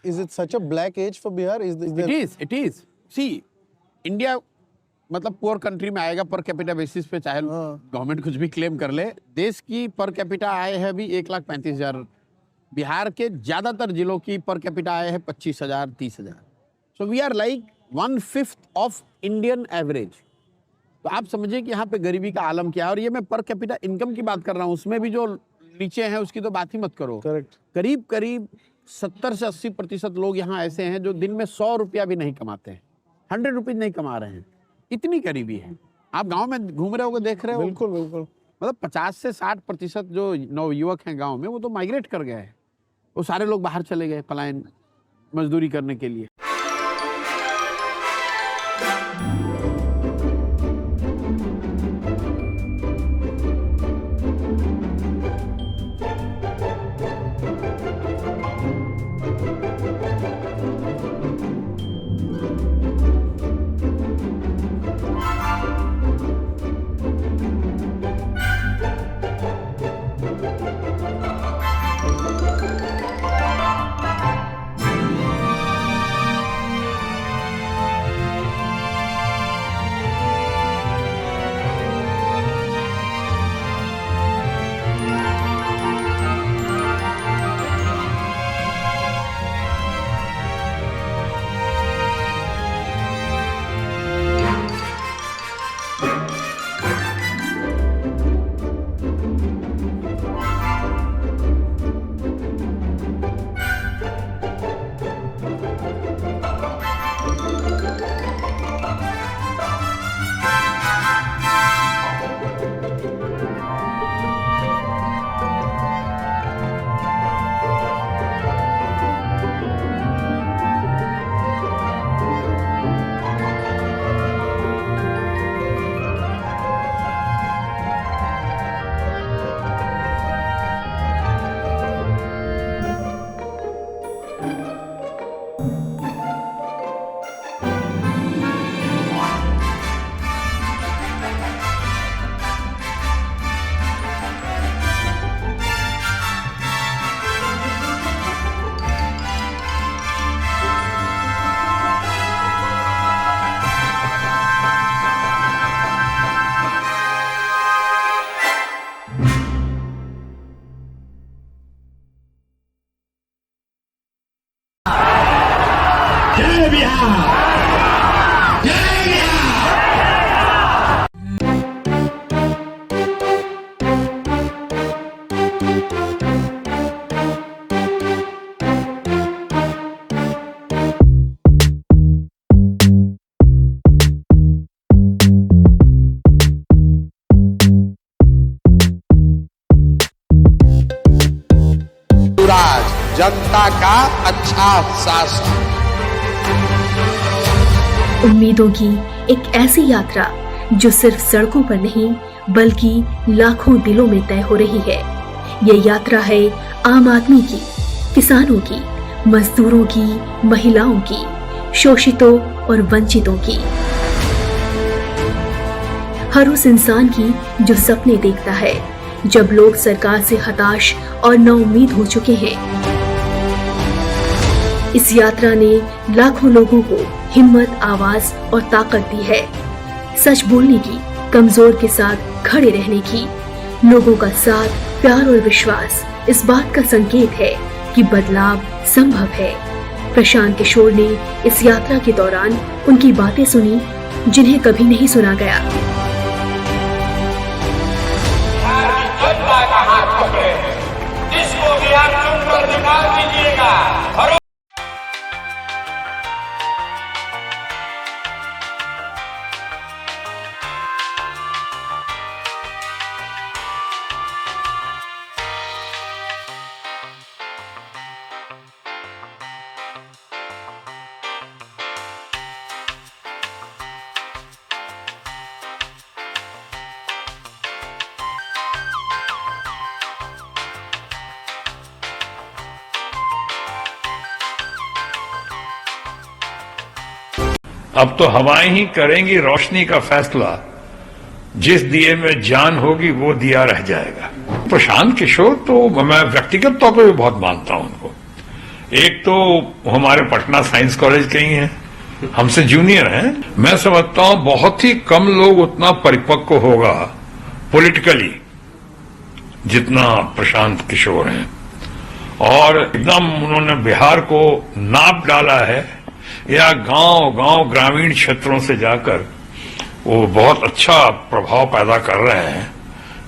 is it such a black age for Bihar? It is. See, India मतलब poor country में आएगा per capita basis पे, चाहे government कुछ भी क्लेम कर ले। देश की पर कैपिटा आय है अभी 1,35,000। बिहार के ज्यादातर जिलों की पर कैपिटा आय है 25,000, 30,000। So we are like 1/5 of Indian average. तो आप समझिए कि यहाँ पे गरीबी का आलम क्या है। और ये मैं पर कैपिटा इनकम की बात कर रहा हूँ, उसमें भी जो नीचे हैं उसकी तो बात ही मत करो। करेक्ट। करीब करीब 70 से 80% लोग यहाँ ऐसे हैं जो दिन में 100 रुपया भी नहीं कमाते हैं, 100 रुपीज नहीं कमा रहे हैं। इतनी गरीबी है। आप गांव में घूम रहे हो, देख रहे हो। बिल्कुल बिल्कुल। मतलब 50 से 60% जो नवयुवक हैं गांव में, वो तो माइग्रेट कर गए हैं। वो सारे लोग बाहर चले गए पलायन मजदूरी करने के लिए। जनता का अच्छा शासन। उम्मीदों की एक ऐसी यात्रा जो सिर्फ सड़कों पर नहीं बल्कि लाखों दिलों में तय हो रही है। ये यात्रा है आम आदमी की, किसानों की, मजदूरों की, महिलाओं की, शोषितों और वंचितों की, हर उस इंसान की जो सपने देखता है जब लोग सरकार से हताश और नाउम्मीद हो चुके हैं। इस यात्रा ने लाखों लोगों को हिम्मत, आवाज और ताकत दी है। सच बोलने की, कमजोर के साथ खड़े रहने की। लोगों का साथ, प्यार और विश्वास इस बात का संकेत है कि बदलाव संभव है। प्रशांत किशोर ने इस यात्रा के दौरान उनकी बातें सुनी जिन्हें कभी नहीं सुना गया। जिसको भी आप चुनकर निकाल दीजिएगा। अब तो हवाएं ही करेंगी रोशनी का फैसला। जिस दिए में जान होगी वो दिया रह जाएगा। प्रशांत किशोर तो मैं व्यक्तिगत तौर पर भी बहुत मानता हूं उनको, एक तो हमारे पटना साइंस कॉलेज के ही हैं, हमसे जूनियर हैं। मैं समझता हूं बहुत ही कम लोग उतना परिपक्व होगा पॉलिटिकली जितना प्रशांत किशोर हैं, और एकदम उन्होंने बिहार को नाप डाला है, या गांव ग्रामीण क्षेत्रों से जाकर वो बहुत अच्छा प्रभाव पैदा कर रहे हैं,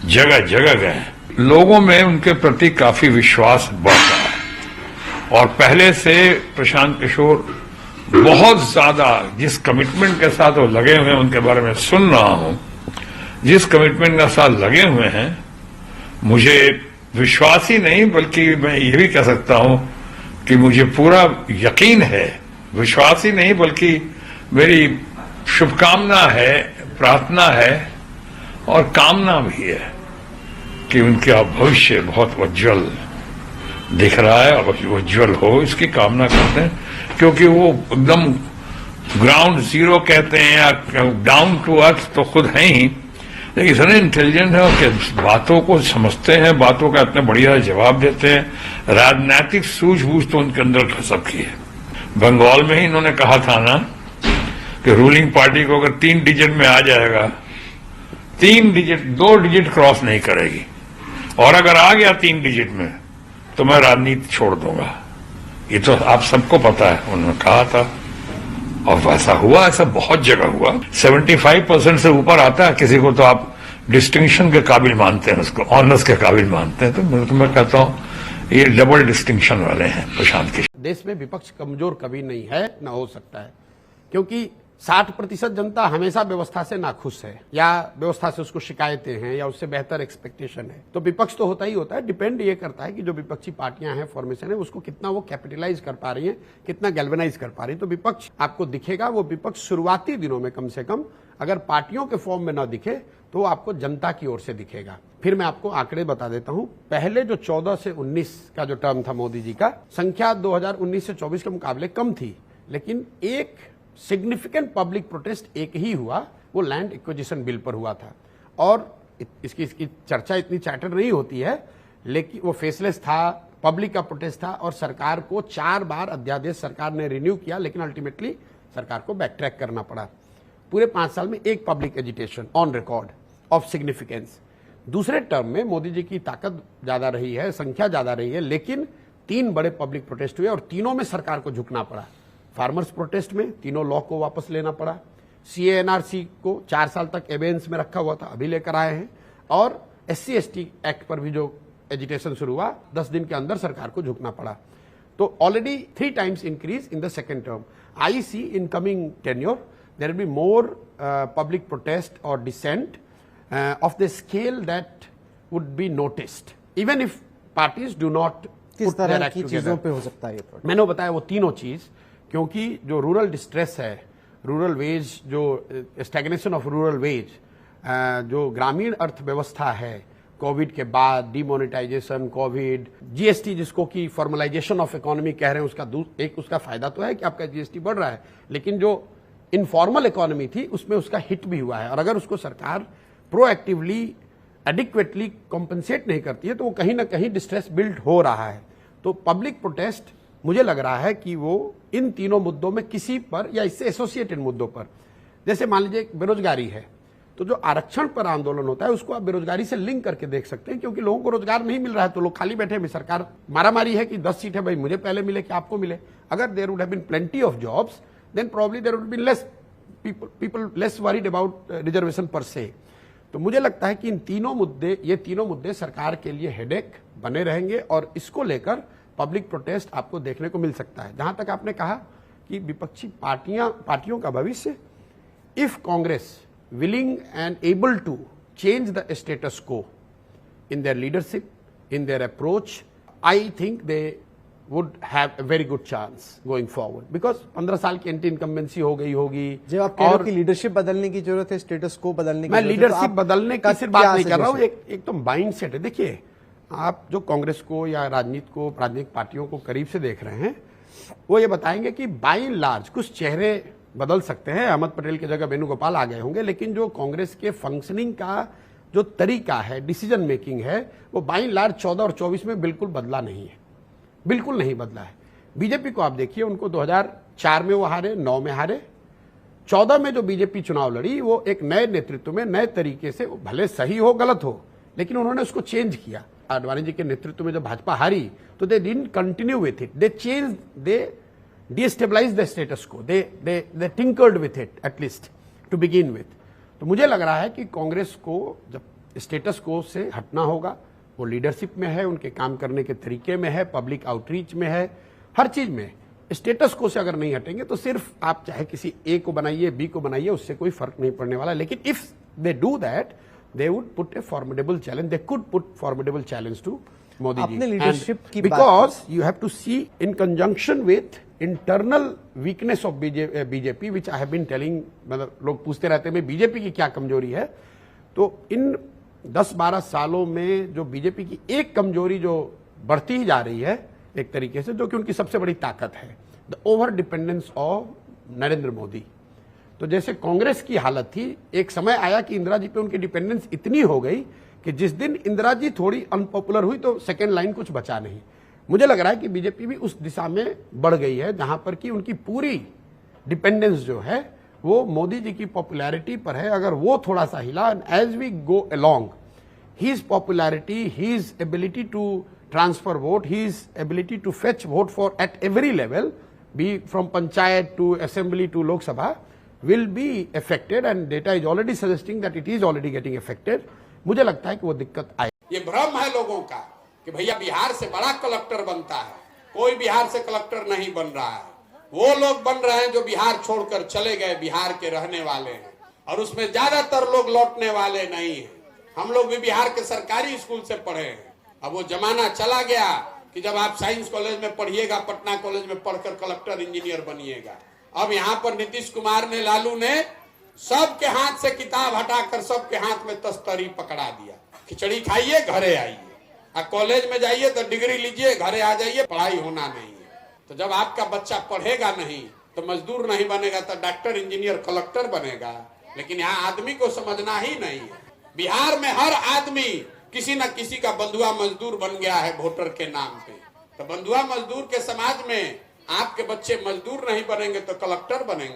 जगह जगह गए, लोगों में उनके प्रति काफी विश्वास बढ़ रहा है। और पहले से प्रशांत किशोर बहुत ज्यादा जिस कमिटमेंट के साथ वो लगे हुए हैं, उनके बारे में सुन रहा हूं, जिस कमिटमेंट के साथ लगे हुए हैं, मुझे विश्वास ही नहीं बल्कि मैं ये भी कह सकता हूं कि मुझे पूरा यकीन है, विश्वास ही नहीं बल्कि मेरी शुभकामना है, प्रार्थना है और कामना भी है कि उनका भविष्य बहुत उज्जवल दिख रहा है और उज्जवल हो, इसकी कामना करते हैं। क्योंकि वो एकदम ग्राउंड जीरो कहते हैं या डाउन टू अर्थ तो खुद है ही, लेकिन इतने इंटेलिजेंट है कि बातों को समझते हैं, बातों का इतने बढ़िया जवाब देते हैं। राजनीतिक सूझबूझ तो उनके अंदर खसक की है। बंगाल में ही इन्होंने कहा था ना कि रूलिंग पार्टी को अगर 3 डिजिट में आ जाएगा, 2 डिजिट क्रॉस नहीं करेगी, और अगर आ गया 3 डिजिट में तो मैं राजनीति छोड़ दूंगा। ये तो आप सबको पता है, उन्होंने कहा था और वैसा हुआ। ऐसा बहुत जगह हुआ। 75% से ऊपर आता है किसी को तो आप डिस्टिंक्शन के काबिल मानते हैं, उसको ऑनर्स के काबिल मानते हैं। तो मैं कहता हूं ये डबल डिस्टिंक्शन वाले हैं प्रशांत किशोर। देश में विपक्ष कमजोर कभी नहीं है, न हो सकता है, क्योंकि 60% जनता हमेशा व्यवस्था से नाखुश है, या व्यवस्था से उसको शिकायतें हैं, या उससे बेहतर एक्सपेक्टेशन है। तो विपक्ष तो होता ही होता है। डिपेंड ये करता है कि जो विपक्षी पार्टियां हैं, फॉर्मेशन है, उसको कितना वो कैपिटलाइज कर पा रही हैं, कितना गैल्वेनाइज कर पा रही है। तो विपक्ष आपको दिखेगा, वो विपक्ष शुरुआती दिनों में कम से कम अगर पार्टियों के फॉर्म में न दिखे तो आपको जनता की ओर से दिखेगा। फिर मैं आपको आंकड़े बता देता हूं। पहले जो 14 से 19 का जो टर्म था मोदी जी का, संख्या 2019 से 24 के मुकाबले कम थी, लेकिन एक सिग्निफिकेंट पब्लिक प्रोटेस्ट एक ही हुआ, वो लैंड एक्विजिशन बिल पर हुआ था। और इसकी चर्चा इतनी चैटर नहीं होती है, लेकिन वो फेसलेस था, पब्लिक का प्रोटेस्ट था, और सरकार को 4 बार अध्यादेश सरकार ने रिन्यू किया, लेकिन अल्टीमेटली सरकार को बैक ट्रैक करना पड़ा। पूरे 5 साल में एक public agitation on record of significance. दूसरे टर्म में मोदी जी की ताकत ज्यादा रही है, संख्या ज्यादा रही है, लेकिन 3 बड़े पब्लिक प्रोटेस्ट हुए और तीनों में सरकार को झुकना पड़ा। फार्मर्स प्रोटेस्ट में तीनों लॉ को वापस लेना पड़ा, CA/NRC को 4 साल तक एबेंस में रखा हुआ था, अभी लेकर आए हैं, और SC/ST एक्ट पर भी जो एजिटेशन शुरू हुआ, 10 दिन के अंदर सरकार को झुकना पड़ा। तो already 3 times increase in the second term. I see in coming tenure there will be more public protest और dissent of the scale that would be noticed even if parties do not किस तरह की चीजों पे हो सकता है ये प्रोटेस्ट? मैंने बताया वो तीनों चीज, क्योंकि जो रूरल डिस्ट्रेस है, रूरल वेज, जो स्टैग्नेशन ऑफ रूरल वेज, जो ग्रामीण अर्थव्यवस्था है, कोविड के बाद डिमोनेटाइजेशन, कोविड, GST जिसको कि फॉर्मलाइजेशन ऑफ इकोनॉमी कह रहे हैं, उसका फायदा तो है कि आपका GST बढ़ रहा है, लेकिन जो इनफॉर्मल इकोनॉमी थी उसमें उसका हिट भी हुआ है। और अगर उसको सरकार प्रोएक्टिवली एडिक्वेटली कॉम्पनसेट नहीं करती है तो वो कहीं ना कहीं डिस्ट्रेस बिल्ड हो रहा है। तो पब्लिक प्रोटेस्ट मुझे लग रहा है कि वो इन तीनों मुद्दों में किसी पर या इससे एसोसिएटेड मुद्दों पर, जैसे मान लीजिए बेरोजगारी है, तो जो आरक्षण पर आंदोलन होता है उसको आप बेरोजगारी से लिंक करके देख सकते हैं, क्योंकि लोगों को रोजगार नहीं मिल रहा है तो लोग खाली बैठे हैं। सरकार मारामारी है कि 10 सीट है भाई, मुझे पहले मिले कि आपको मिले। अगर there would have been plenty of jobs then probably there would be less people less worried about reservation per se. तो मुझे लगता है कि ये तीनों मुद्दे सरकार के लिए हेडेक बने रहेंगे और इसको लेकर पब्लिक प्रोटेस्ट आपको देखने को मिल सकता है। जहां तक आपने कहा कि विपक्षी पार्टियों का भविष्य, if Congress willing and able to change the status quo in their leadership, in their approach, I think they would have a very good chance going forward because 15 साल की एंटी इनकम्बेंसी हो गई होगी। जब आप कह रहे हो कि लीडरशिप बदलने की जरूरत है, स्टेटस को बदलने की मैं जरूरत है, लीडरशिप बदलने की सिर्फ बात नहीं कर रहा हूँ, एक तो माइंड सेट है। देखिए, आप जो कांग्रेस को या राजनीतिक पार्टियों को करीब से देख रहे हैं, वो ये बताएंगे कि बाई एंड लार्ज कुछ चेहरे बदल सकते हैं, अहमद पटेल की जगह वेणुगोपाल आ गए होंगे, लेकिन जो कांग्रेस के फंक्शनिंग का जो तरीका है, डिसीजन मेकिंग है, वो बाई एंड लार्ज 14 और 24 में बिल्कुल बदला नहीं है, बिल्कुल नहीं बदला है। बीजेपी को आप देखिए, उनको 2004 में वो हारे, 9 में हारे, 14 में जो बीजेपी चुनाव लड़ी वो एक नए नेतृत्व में नए तरीके से, भले सही हो गलत हो, लेकिन उन्होंने उसको चेंज किया। आडवाणी जी के नेतृत्व में जब भाजपा हारी तो they didn't continue with it, they change, they destabilise the status quo, they tinkered with it at least to begin with. तो मुझे लग रहा है कि कांग्रेस को जब स्टेटस को से हटना होगा, वो लीडरशिप में है, उनके काम करने के तरीके में है, पब्लिक आउटरीच में है, हर चीज में। स्टेटस को से अगर नहीं हटेंगे तो सिर्फ आप चाहे किसी ए को बनाइए, बी को बनाइए, उससे कोई फर्क नहीं पड़ने वाला। लेकिन if they do that, they would put a formidable challenge, they could put formidable challenge to Modi ji. आपने leadership की बात because you have to see in conjunction with internal weakness of BJP, which I have been telling, मतलब लोग पूछते रहते हैं BJP की क्या कमजोरी है, तो इन 10-12 सालों में जो बीजेपी की एक कमजोरी जो बढ़ती ही जा रही है एक तरीके से, जो कि उनकी सबसे बड़ी ताकत है, the over dependence of Narendra Modi. तो जैसे कांग्रेस की हालत थी, एक समय आया कि इंदिरा जी पे उनकी डिपेंडेंस इतनी हो गई कि जिस दिन इंदिरा जी थोड़ी अनपॉपुलर हुई तो सेकेंड लाइन कुछ बचा नहीं। मुझे लग रहा है कि बीजेपी भी उस दिशा में बढ़ गई है, जहां पर कि उनकी पूरी डिपेंडेंस जो है वो मोदी जी की पॉपुलैरिटी पर है। अगर वो थोड़ा सा हिला, as we go along, his popularity, his ability to transfer vote, his ability to fetch vote for at every level, be from panchayat to assembly to Lok Sabha, will be affected, and data is already suggesting that it is already getting affected. मुझे लगता है कि वो दिक्कत आए। ये भ्रम है लोगों का कि भैया बिहार से बड़ा कलेक्टर बनता है, कोई बिहार से कलेक्टर नहीं बन रहा है। वो लोग बन रहे हैं जो बिहार छोड़कर चले गए, बिहार के रहने वाले हैं, और उसमें ज्यादातर लोग लौटने वाले नहीं हैं। हम लोग भी बिहार के सरकारी स्कूल से पढ़े हैं। अब वो जमाना चला गया कि जब आप साइंस कॉलेज में पढ़िएगा, पटना कॉलेज में पढ़कर कलेक्टर इंजीनियर बनिएगा। अब यहाँ पर नीतीश कुमार ने, लालू ने सबके हाथ से किताब हटाकर सबके हाथ में तस्तरी पकड़ा दिया। खिचड़ी खाइए, घरे आइए, कॉलेज में जाइए तो डिग्री लीजिए, घरे आ जाइए, पढ़ाई होना नहीं है। तो जब आपका बच्चा पढ़ेगा नहीं तो मजदूर नहीं बनेगा तो डॉक्टर, इंजीनियर, कलेक्टर बनेगा। लेकिन यहाँ आदमी को समझना ही नहीं है। बिहार में हर आदमी किसी न किसी का बंधुआ मजदूर बन गया है वोटर के नाम पे। तो बंधुआ मजदूर के समाज में आपके बच्चे मजदूर नहीं बनेंगे तो कलेक्टर बनेंगे।